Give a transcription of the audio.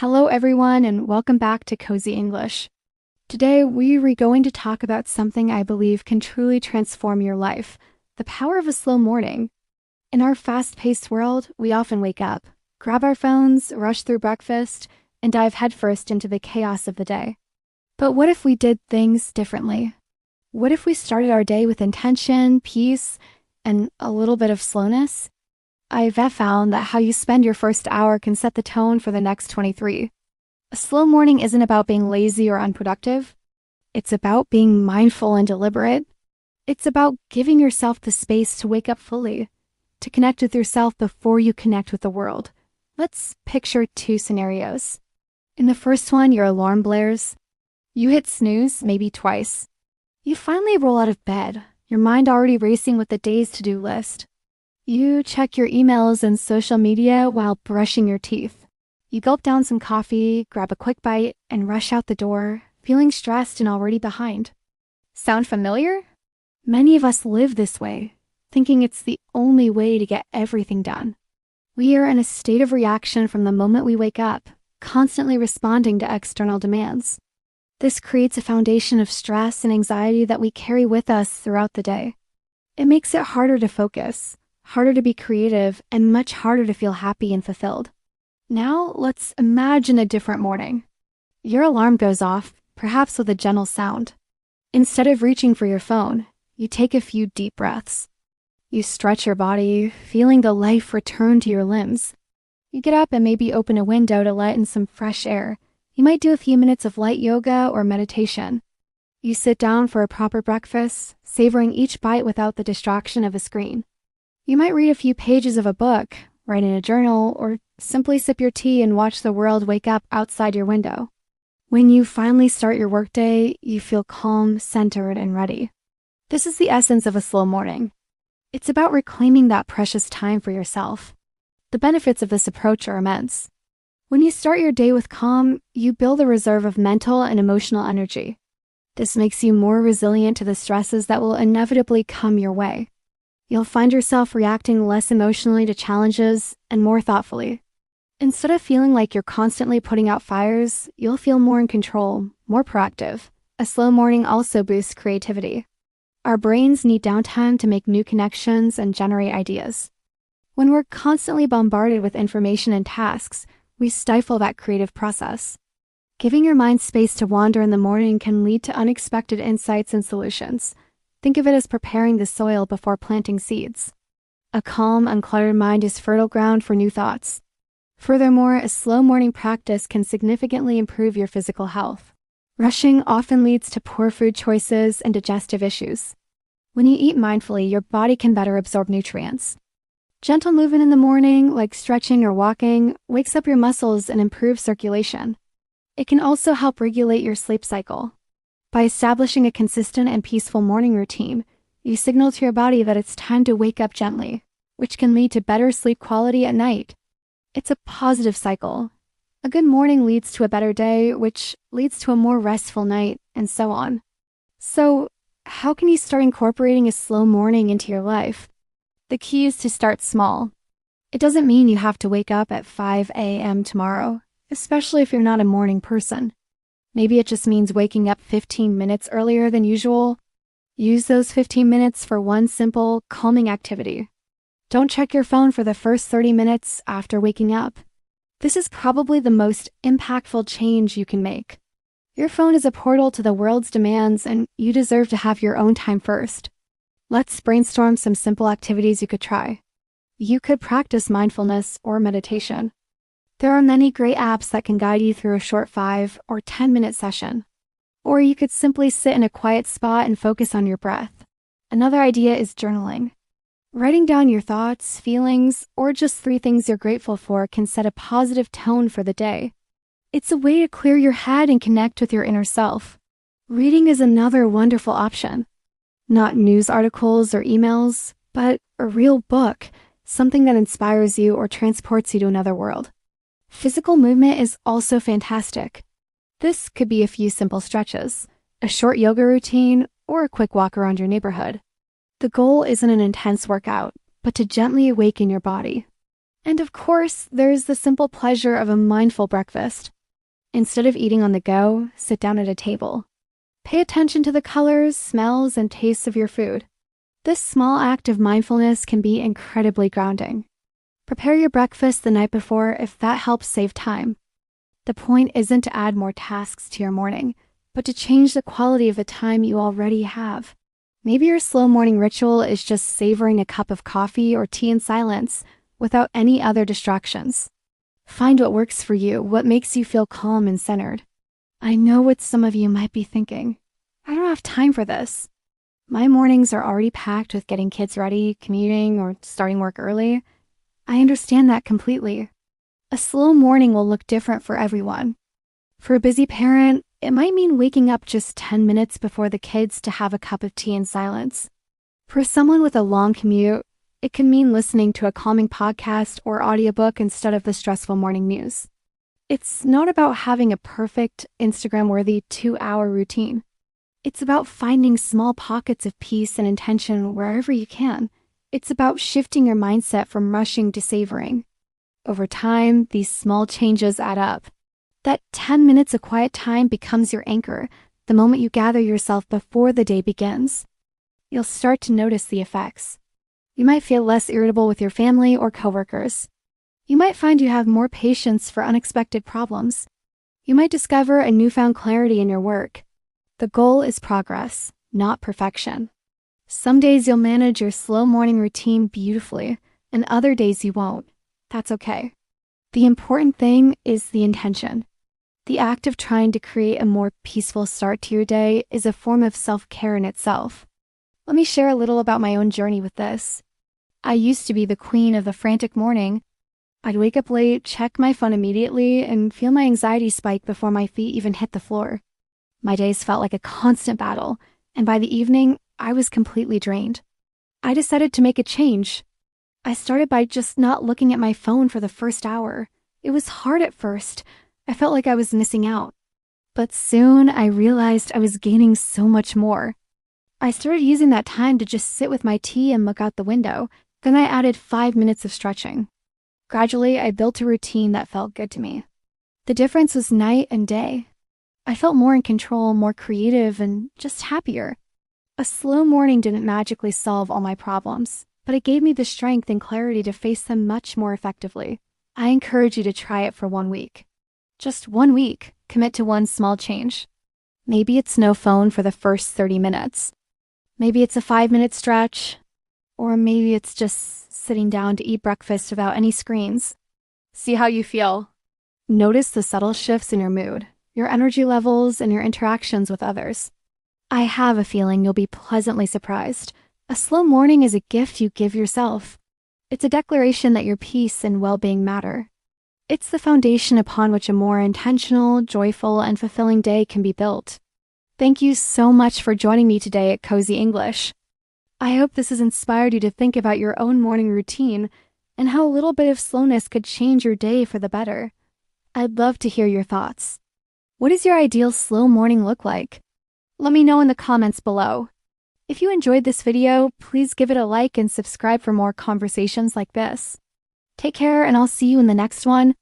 Hello everyone and welcome back to Cozy English. Today we are going to talk about something I believe can truly transform your life, the power of a slow morning. In our fast-paced world, we often wake up, grab our phones, rush through breakfast, and dive headfirst into the chaos of the day. But what if we did things differently? What if we started our day with intention, peace, and a little bit of slowness? I've found that how you spend your first hour can set the tone for the next 23. A slow morning isn't about being lazy or unproductive. It's about being mindful and deliberate. It's about giving yourself the space to wake up fully, to connect with yourself before you connect with the world. Let's picture two scenarios. In the first one, your alarm blares. You hit snooze maybe twice. You finally roll out of bed, your mind already racing with the day's to-do list. You check your emails and social media while brushing your teeth. You gulp down some coffee, grab a quick bite, and rush out the door, feeling stressed and already behind. Sound familiar? Many of us live this way, thinking it's the only way to get everything done. We are in a state of reaction from the moment we wake up, constantly responding to external demands. This creates a foundation of stress and anxiety that we carry with us throughout the day. It makes it harder to focus, harder to be creative, and much harder to feel happy and fulfilled. Now, let's imagine a different morning. Your alarm goes off, perhaps with a gentle sound. Instead of reaching for your phone, you take a few deep breaths. You stretch your body, feeling the life return to your limbs. You get up and maybe open a window to let in some fresh air. You might do a few minutes of light yoga or meditation. You sit down for a proper breakfast, savoring each bite without the distraction of a screen. You might read a few pages of a book, write in a journal, or simply sip your tea and watch the world wake up outside your window. When you finally start your workday, you feel calm, centered, and ready. This is the essence of a slow morning. It's about reclaiming that precious time for yourself. The benefits of this approach are immense. When you start your day with calm, you build a reserve of mental and emotional energy. This makes you more resilient to the stresses that will inevitably come your way. You'll find yourself reacting less emotionally to challenges and more thoughtfully. Instead of feeling like you're constantly putting out fires, you'll feel more in control, more proactive. A slow morning also boosts creativity. Our brains need downtime to make new connections and generate ideas. When we're constantly bombarded with information and tasks, we stifle that creative process. Giving your mind space to wander in the morning can lead to unexpected insights and solutions. Think of it as preparing the soil before planting seeds. A calm, uncluttered mind is fertile ground for new thoughts. Furthermore, a slow morning practice can significantly improve your physical health. Rushing often leads to poor food choices and digestive issues. When you eat mindfully, your body can better absorb nutrients. Gentle movement in the morning, like stretching or walking, wakes up your muscles and improves circulation. It can also help regulate your sleep cycle. By establishing a consistent and peaceful morning routine, you signal to your body that it's time to wake up gently, which can lead to better sleep quality at night. It's a positive cycle. A good morning leads to a better day, which leads to a more restful night, and so on. So, how can you start incorporating a slow morning into your life? The key is to start small. It doesn't mean you have to wake up at 5 a.m. tomorrow, especially if you're not a morning person. Maybe it just means waking up 15 minutes earlier than usual. Use those 15 minutes for one simple, calming activity. Don't check your phone for the first 30 minutes after waking up. This is probably the most impactful change you can make. Your phone is a portal to the world's demands, and you deserve to have your own time first. Let's brainstorm some simple activities you could try. You could practice mindfulness or meditation. There are many great apps that can guide you through a short 5 or 10-minute session. Or you could simply sit in a quiet spot and focus on your breath. Another idea is journaling. Writing down your thoughts, feelings, or just 3 things you're grateful for can set a positive tone for the day. It's a way to clear your head and connect with your inner self. Reading is another wonderful option. Not news articles or emails, but a real book, something that inspires you or transports you to another world. Physical movement is also fantastic. This could be a few simple stretches, a short yoga routine, or a quick walk around your neighborhood. The goal isn't an intense workout, but to gently awaken your body. And of course, there's the simple pleasure of a mindful breakfast. Instead of eating on the go, sit down at a table. Pay attention to the colors, smells, and tastes of your food. This small act of mindfulness can be incredibly grounding. Prepare your breakfast the night before if that helps save time. The point isn't to add more tasks to your morning, but to change the quality of the time you already have. Maybe your slow morning ritual is just savoring a cup of coffee or tea in silence without any other distractions. Find what works for you, what makes you feel calm and centered. I know what some of you might be thinking. I don't have time for this. My mornings are already packed with getting kids ready, commuting, or starting work early. I understand that completely. A slow morning will look different for everyone. For a busy parent, it might mean waking up just 10 minutes before the kids to have a cup of tea in silence. For someone with a long commute, it can mean listening to a calming podcast or audiobook instead of the stressful morning news. It's not about having a perfect, Instagram-worthy 2-hour routine. It's about finding small pockets of peace and intention wherever you can. It's about shifting your mindset from rushing to savoring. Over time, these small changes add up. That 10 minutes of quiet time becomes your anchor the moment you gather yourself before the day begins. You'll start to notice the effects. You might feel less irritable with your family or coworkers. You might find you have more patience for unexpected problems. You might discover a newfound clarity in your work. The goal is progress, not perfection. Some days you'll manage your slow morning routine beautifully, and other days you won't. That's okay. The important thing is the intention. The act of trying to create a more peaceful start to your day is a form of self-care in itself. Let me share a little about my own journey with this. I used to be the queen of the frantic morning. I'd wake up late, check my phone immediately, and feel my anxiety spike before my feet even hit the floor. My days felt like a constant battle, and by the evening, I was completely drained. I decided to make a change. I started by just not looking at my phone for the first hour. It was hard at first. I felt like I was missing out. But soon, I realized I was gaining so much more. I started using that time to just sit with my tea and look out the window. Then I added 5 minutes of stretching. Gradually, I built a routine that felt good to me. The difference was night and day. I felt more in control, more creative, and just happier. A slow morning didn't magically solve all my problems, but it gave me the strength and clarity to face them much more effectively. I encourage you to try it for 1 week. Just 1 week, commit to one small change. Maybe it's no phone for the first 30 minutes. Maybe it's a 5-minute stretch. Or maybe it's just sitting down to eat breakfast without any screens. See how you feel. Notice the subtle shifts in your mood, your energy levels, and your interactions with others. I have a feeling you'll be pleasantly surprised. A slow morning is a gift you give yourself. It's a declaration that your peace and well-being matter. It's the foundation upon which a more intentional, joyful, and fulfilling day can be built. Thank you so much for joining me today at Cozy English. I hope this has inspired you to think about your own morning routine and how a little bit of slowness could change your day for the better. I'd love to hear your thoughts. What does your ideal slow morning look like? Let me know in the comments below. If you enjoyed this video, please give it a like and subscribe for more conversations like this. Take care, and I'll see you in the next one.